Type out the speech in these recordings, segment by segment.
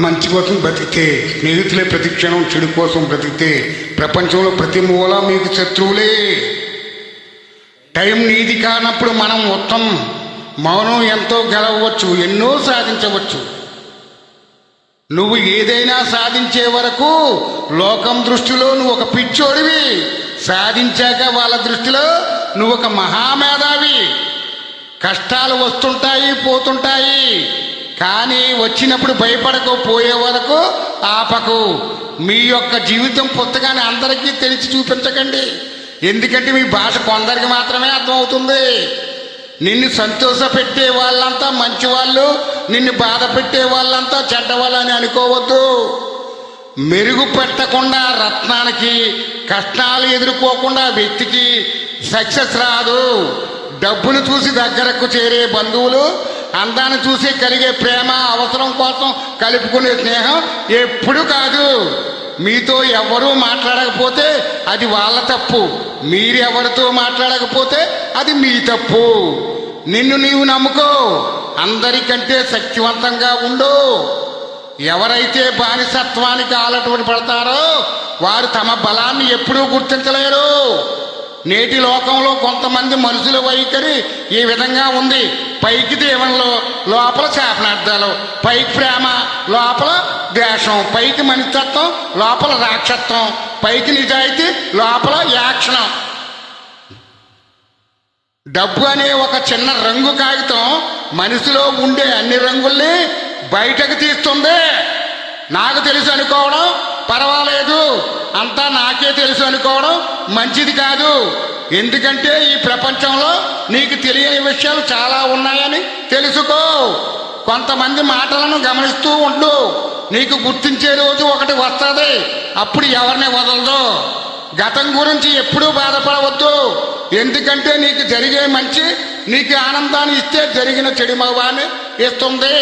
మంచి కోసం బ్రతికితే స్నేహితులే ప్రతి క్షణం, చెడు కోసం బ్రతికితే ప్రపంచంలో ప్రతి మూల మీకు శత్రువులే. టైం నీది కానప్పుడు మనం మొత్తం మౌనం ఎంతో గెలవచ్చు, ఎన్నో సాధించవచ్చు. నువ్వు ఏదైనా సాధించే వరకు లోకం దృష్టిలో నువ్వు ఒక పిచ్చోడివి, సాధించాక వాళ్ళ దృష్టిలో నువ్వు ఒక మహామేధావి. కష్టాలు వస్తుంటాయి, పోతుంటాయి, కానీ వచ్చినప్పుడు భయపడకు, పోయే వరకు ఆపకు. మీ యొక్క జీవితం పుస్తకాన్ని అందరికీ తెలిసి చూపించకండి, ఎందుకంటే మీ భాష కొందరికి మాత్రమే అర్థమవుతుంది. నిన్ను సంతోష పెట్టే వాళ్ళంతా మంచివాళ్ళు, నిన్ను బాధ పెట్టే వాళ్ళంతా చెడ్డవాళ్ళు అని అనుకోవద్దు. మెరుగుపెట్టకుండా రత్నానికి, కష్టాలు ఎదుర్కోకుండా వ్యక్తికి సక్సెస్ రాదు. డబ్బును చూసి దగ్గరకు చేరే బంధువులు, అందాన్ని చూసి కలిగే ప్రేమ, అవసరం కోసం కలుపుకునే స్నేహం ఎప్పుడు కాదు. మీతో ఎవరూ మాట్లాడకపోతే అది వాళ్ళ తప్పు, మీరెవరితో మాట్లాడకపోతే అది మీ తప్పు. నిన్ను నీవు నమ్ముకో, అందరికంటే శక్తివంతంగా ఉండు. ఎవరైతే బానిసత్వానికి ఆలటం పడతారో వారు తమ బలాన్ని ఎప్పుడూ గుర్తించలేరు. నేటి లోకంలో కొంతమంది మనుషుల వైఖరి ఈ విధంగా ఉంది. పైకి దేవునిలో, లోపల శాపనార్థాలు. పైకి ప్రేమ, లోపల ద్వేషం. పైకి మనిషిత్వం, లోపల రాక్షత్వం. పైకి నిజాయితీ, లోపల యాక్షణం. డబ్బు అనే ఒక చిన్న రంగు కాగితం మనిషిలో ఉండే అన్ని రంగుల్ని బయటకు తీస్తుంది. నాకు తెలుసు అనుకోవడం పర్వాలేదు, అంతా నాకే తెలుసు అనుకోవడం మంచిది కాదు. ఎందుకంటే ఈ ప్రపంచంలో నీకు తెలియని విషయాలు చాలా ఉన్నాయని తెలుసుకో. కొంతమంది మాటలను గమనిస్తూ ఉండు, నీకు గుర్తించే రోజు ఒకటి వస్తుంది, అప్పుడు ఎవరిని వదలదు. గతం గురించి ఎప్పుడూ బాధపడవద్దు, ఎందుకంటే నీకు జరిగే మంచి నీకు ఆనందాన్ని ఇస్తే జరిగిన చెడు మగవాన్ని ఇస్తుంది.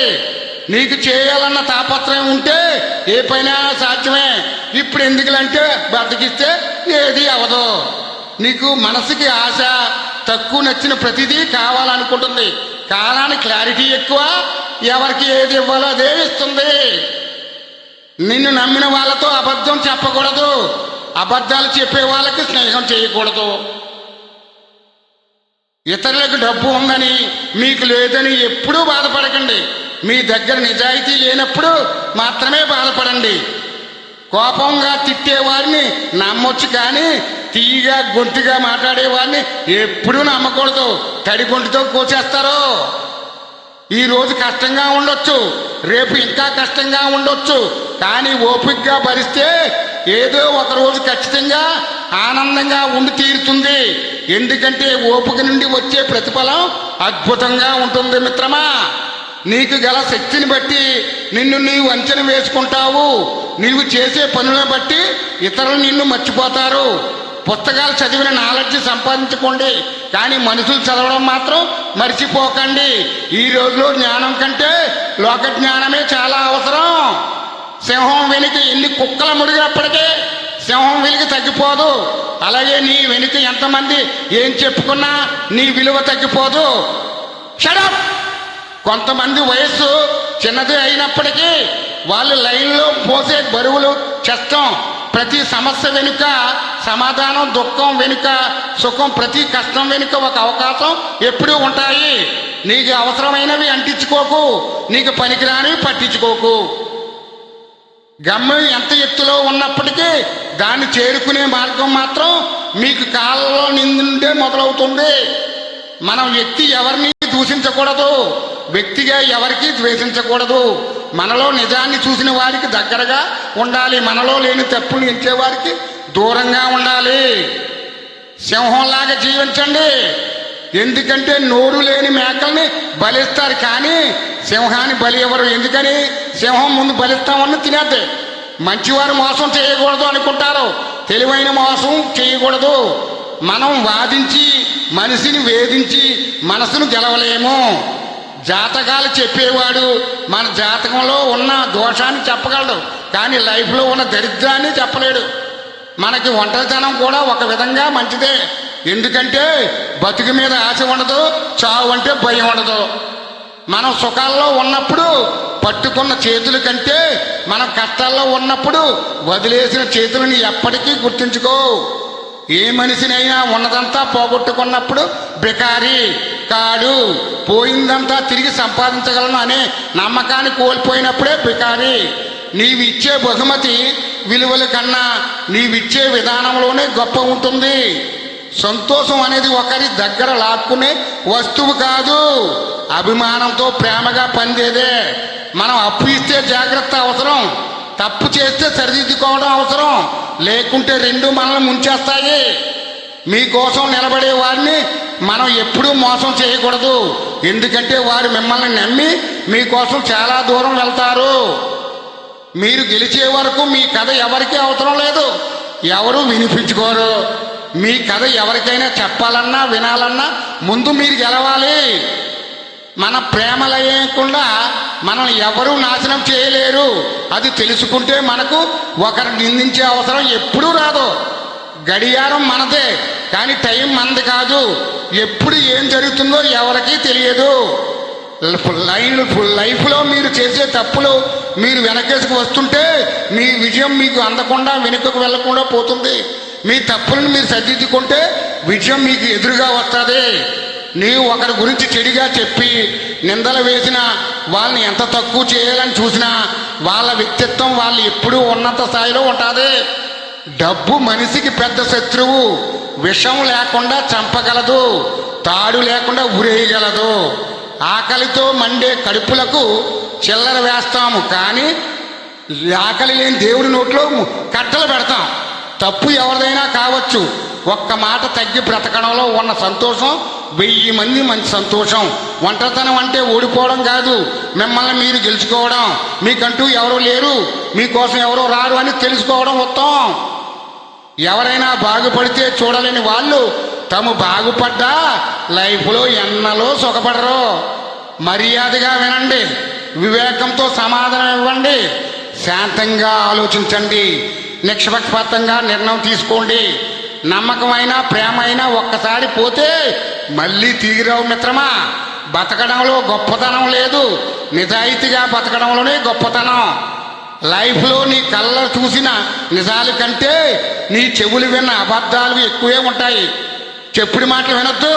నీకు చేయాలన్న తాపత్రయం ఉంటే ఏ పైనా సాధ్యమే. ఇప్పుడు ఎందుకులంటే బతికిస్తే ఏది అవదు. నీకు మనసుకి ఆశ తక్కువ, నచ్చిన ప్రతిదీ కావాలనుకుంటుంది. కాలానికి క్లారిటీ ఎక్కువ, ఎవరికి ఏది ఇవ్వాలో అదే ఇస్తుంది. నిన్ను నమ్మిన వాళ్ళతో అబద్ధం చెప్పకూడదు, అబద్ధాలు చెప్పే వాళ్ళకి స్నేహం చేయకూడదు. ఇతరులకు డబ్బు ఉందని మీకు లేదని ఎప్పుడూ బాధపడకండి. మీ దగ్గర నిజాయితీ లేనప్పుడు మాత్రమే బాధపడండి. కోపంగా తిట్టేవారిని నమ్మొచ్చు, కానీ తీయగా గొంతుగా మాట్లాడేవారిని ఎప్పుడూ నమ్మకూడదు. తడి గొంతుతో కోసేస్తారు. ఈరోజు కష్టంగా ఉండొచ్చు, రేపు ఇంకా కష్టంగా ఉండొచ్చు, కానీ ఓపికగా భరిస్తే ఏదో ఒక రోజు ఖచ్చితంగా ఆనందంగా ఉండి తీరుతుంది. ఎందుకంటే ఓపిక నుండి వచ్చే ప్రతిఫలం అద్భుతంగా ఉంటుంది మిత్రమా. నీకు గల శక్తిని బట్టి నిన్ను నీవు అంచనా వేసుకుంటావు. నీవు చేసే పనులను బట్టి ఇతరులు నిన్ను మర్చిపోతారు. పుస్తకాలు చదివిన నాలెడ్జ్ సంపాదించుకోండి, కానీ మనుషులు చదవడం మాత్రం మర్చిపోకండి. ఈ రోజులో జ్ఞానం కంటే లోక జ్ఞానమే చాలా అవసరం. సింహం వెనుక ఎన్ని కుక్కలు ముడిగినప్పటికీ సింహం వెలుగు తగ్గిపోదు. అలాగే నీ వెనుక ఎంతమంది ఏం చెప్పుకున్నా నీ విలువ తగ్గిపోదు. షడప్. కొంతమంది వయస్సు చిన్నది అయినప్పటికీ వాళ్ళు లైన్లో పోసే బరువులు కష్టం. ప్రతి సమస్య వెనుక సమాధానం, దుఃఖం వెనుక సుఖం, ప్రతి కష్టం వెనుక ఒక అవకాశం ఎప్పుడూ ఉంటాయి. నీకు అవసరమైనవి అంటించుకోకు, నీకు పనికిరానివి పట్టించుకోకు. గమ్యం ఎంత ఎత్తులో ఉన్నప్పటికీ దాన్ని చేరుకునే మార్గం మాత్రం మీకు కాళ్ళలో నిండుండే మొదలవుతుంది. మనం వ్యక్తి ఎవరిని దూషించకూడదు, వ్యక్తిగా ఎవరికి ద్వేషించకూడదు. మనలో నిజాన్ని చూసిన వారికి దగ్గరగా ఉండాలి, మనలో లేని తప్పులు ఎంచేవారికి దూరంగా ఉండాలి. సింహంలాగా జీవించండి, ఎందుకంటే నోరు లేని మేకల్ని బలిస్తారు, కానీ సింహాన్ని బలి ఎవరు. ఎందుకని? సింహం ముందు బలిస్తామని తినేద్ది. మంచివారు మోసం చేయకూడదు అనుకుంటారు, తెలివైన మోసం చేయకూడదు. మనం వాదించి మనిషిని వేధించి మనసును గెలవలేము. జాతకాలు చెప్పేవాడు మన జాతకంలో ఉన్న దోషాన్ని చెప్పగలడు, కానీ లైఫ్లో ఉన్న దరిద్రాన్ని చెప్పలేడు. మనకి ఒంటరితనం కూడా ఒక విధంగా మంచిదే, ఎందుకంటే బతుకు మీద ఆశ ఉండదు, చావు అంటే భయం ఉండదు. మనం సుఖాల్లో ఉన్నప్పుడు పట్టుకున్న చేతుల కంటే మనం కష్టాల్లో ఉన్నప్పుడు వదిలేసిన చేతులని ఎప్పటికీ గుర్తుంచుకో. ఏ మనిషినైనా ఉన్నదంతా పోగొట్టుకున్నప్పుడు బికారి కాడు, పోయిందంతా తిరిగి సంపాదించగలను అనే నమ్మకాన్ని కోల్పోయినప్పుడే బికారి. నీవిచ్చే బహుమతి విలువల కన్నా నీవిచ్చే విధానంలోనే గొప్ప ఉంటుంది. సంతోషం అనేది ఒకరి దగ్గర లాక్కునే వస్తువు కాదు, అభిమానంతో ప్రేమగా పందేదే. మనం అప్పు ఇస్తే జాగ్రత్త అవసరం, తప్పు చేస్తే సరిదిద్దుకోవడం అవసరం, లేకుంటే రెండు మనల్ని ముంచేస్తాయి. మీకోసం నిలబడే వారిని మనం ఎప్పుడూ మోసం చేయకూడదు, ఎందుకంటే వారు మిమ్మల్ని నమ్మి మీకోసం చాలా దూరం వెళ్తారు. మీరు గెలిచే వరకు మీ కథ ఎవరికీ అవసరం లేదు, ఎవరు వినిపించుకోరు. మీ కథ ఎవరికైనా చెప్పాలన్నా వినాలన్నా ముందు మీరు గెలవాలి. మన ప్రేమ లేకుండా మనల్ని ఎవరూ నాశనం చేయలేరు. అది తెలుసుకుంటే మనకు ఒకరు నిందించే అవసరం ఎప్పుడూ రాదు. గడియారం మనదే, కానీ టైం మనది కాదు. ఎప్పుడు ఏం జరుగుతుందో ఎవరికీ తెలియదు. లైఫ్లో మీరు చేసే తప్పులు మీరు వెనకేసుకు వస్తుంటే మీ విజయం మీకు అందకుండా వెనుకకు వెళ్లకుండా పోతుంది. మీ తప్పులను మీరు సరిదిద్దుకుంటే విజయం మీకు ఎదురుగా వస్తుంది. నీవు ఒకరి గురించి చెడుగా చెప్పి నిందలు వేసినా, వాళ్ళని ఎంత తక్కువ చేయాలని చూసినా వాళ్ళ వ్యక్తిత్వం వాళ్ళు ఎప్పుడూ ఉన్నత స్థాయిలో ఉంటుంది. డబ్బు మనిషికి పెద్ద శత్రువు. విషం లేకుండా చంపగలదు, తాడు లేకుండా ఉరేయగలదు. ఆకలితో మండే కడుపులకు చిల్లర వేస్తాము, కానీ ఆకలి లేని దేవుడి నోట్లో కట్టలు పెడతాం. తప్పు ఎవరిదైనా కావచ్చు, ఒక్క మాట తగ్గి బ్రతకడంలో ఉన్న సంతోషం 1000 మంది మంచి సంతోషం. ఒంటరితనం అంటే ఓడిపోవడం కాదు, మిమ్మల్ని మీరు గెలుచుకోవడం. మీకంటూ ఎవరు లేరు, మీకోసం ఎవరో రారు అని తెలుసుకోవడం ఉత్తమం. ఎవరైనా బాగుపడితే చూడలేని వాళ్ళు తాము బాగుపడ్డా లైఫ్లో ఎన్నలో సుఖపడరు. మర్యాదగా వినండి, వివేకంతో సమాధానం ఇవ్వండి, శాంతంగా ఆలోచించండి, నిష్పక్షపాతంగా నిర్ణయం తీసుకోండి. నమ్మకమైన ప్రేమ అయినా ఒక్కసారి పోతే మళ్ళీ తిరిగిరావు మిత్రమా. బతకడంలో గొప్పతనం లేదు, నిజాయితీగా బతకడంలోనే గొప్పతనం. లైఫ్లో నీ కళ్ళ చూసిన నిజాల కంటే నీ చెవులు విన్న అబద్ధాలు ఎక్కువే ఉంటాయి. చెప్పుడు మాటలు వినొద్దు.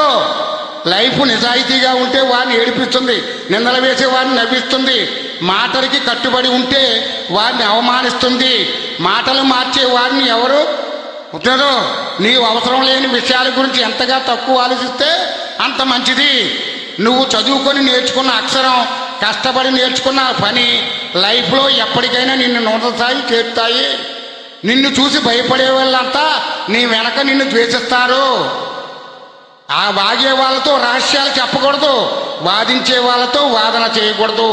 లైఫ్ నిజాయితీగా ఉంటే వారిని ఏడిపిస్తుంది, నిందలు వేసే వారిని నవ్విస్తుంది. మాటలకి కట్టుబడి ఉంటే వారిని అవమానిస్తుంది. మాటలు మార్చే వారిని ఎవరు ఉంటారో. నీవు అవసరం లేని విషయాల గురించి ఎంతగా తక్కువ ఆలోచిస్తే అంత మంచిది. నువ్వు చదువుకొని నేర్చుకున్న అక్షరం, కష్టపడి నేర్చుకున్న పని లైఫ్లో ఎప్పటికైనా నిన్ను ఉన్నత స్థాయి చేరుతాయి. నిన్ను చూసి భయపడే వాళ్ళంతా నీ వెనక నిన్ను ద్వేషిస్తారు. ఆ వాగే వాళ్ళతో రహస్యాలు చెప్పకూడదు, వాదించే వాళ్ళతో వాదన చేయకూడదు,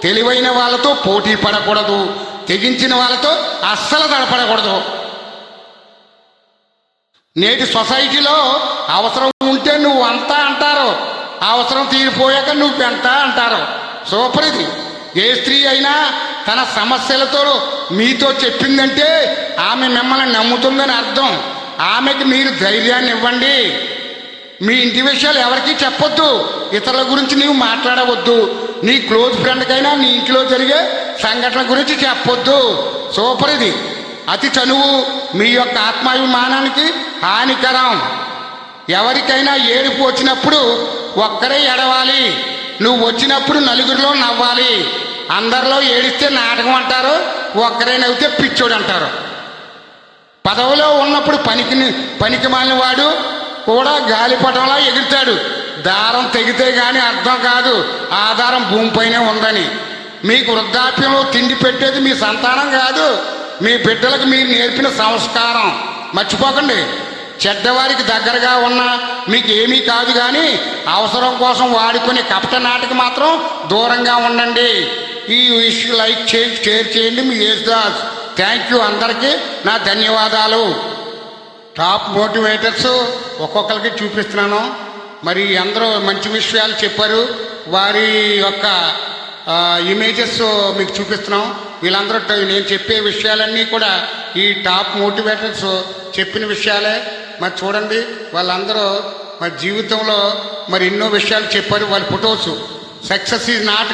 తెలివైన వాళ్ళతో పోటీ పడకూడదు, తెగించిన వాళ్ళతో అస్సలు తడపడకూడదు. నేటి సొసైటీలో అవసరం ఉంటే నువ్వు అంతా అంటారు, అవసరం తీరిపోయాక నువ్వెంత అంటారు. సూపర్ ఇది. ఏ స్త్రీ అయినా తన సమస్యలతో మీతో చెప్పిందంటే ఆమె మిమ్మల్ని నమ్ముతుందని అర్థం. ఆమెకి మీరు ధైర్యాన్ని ఇవ్వండి. మీ ఇంటి విషయాలు ఎవరికీ చెప్పొద్దు, ఇతరుల గురించి నీవు మాట్లాడవద్దు. నీ క్లోజ్ ఫ్రెండ్కైనా నీ ఇంట్లో జరిగే సంఘటన గురించి చెప్పొద్దు. సూపర్ ఇది. అతి చనువు మీ యొక్క ఆత్మాభిమానానికి హానికరం. ఎవరికైనా ఏడుపు వచ్చినప్పుడు ఒక్కరే ఎడవాలి. నువ్వు వచ్చినప్పుడు నలుగురిలో నవ్వాలి. అందరిలో ఏడిస్తే నాటకం అంటారు, ఒక్కరే నవ్వితే పిచ్చోడు అంటారు. పదవిలో ఉన్నప్పుడు పనికి మాలిన వాడు కూడా గాలిపటంలా ఎగురుతాడు. దారం తెగితే గాని అర్థం కాదు ఆధారం భూమిపైనే ఉందని. మీకు వృద్ధాప్యంలో తిండి పెట్టేది మీ సంతానం కాదు, మీ బిడ్డలకు మీరు నేర్పిన సంస్కారం. మర్చిపోకండి. చెడ్డవారికి దగ్గరగా ఉన్నా మీకు ఏమీ కాదు, కానీ అవసరం కోసం వాడుకునే కపట నాటికి మాత్రం దూరంగా ఉండండి. ఈ విషయం లైక్ చేసి షేర్ చేయండి. మీ యేసుదాస్. Thank you. అందరికీ నా ధన్యవాదాలు. టాప్ మోటివేటర్స్ ఒక్కొక్కరికి చూపిస్తున్నాను. మరి అందరూ మంచి విషయాలు చెప్పారు. వారి యొక్క ఇమేజెస్ మీకు చూపిస్తున్నాం. వీళ్ళందరూ నేను చెప్పే విషయాలన్నీ కూడా ఈ టాప్ మోటివేటర్స్ చెప్పిన విషయాలే. మరి చూడండి, వాళ్ళందరూ మరి జీవితంలో మరి ఎన్నో విషయాలు చెప్పారు. వాళ్ళ ఫొటోస్. Success is not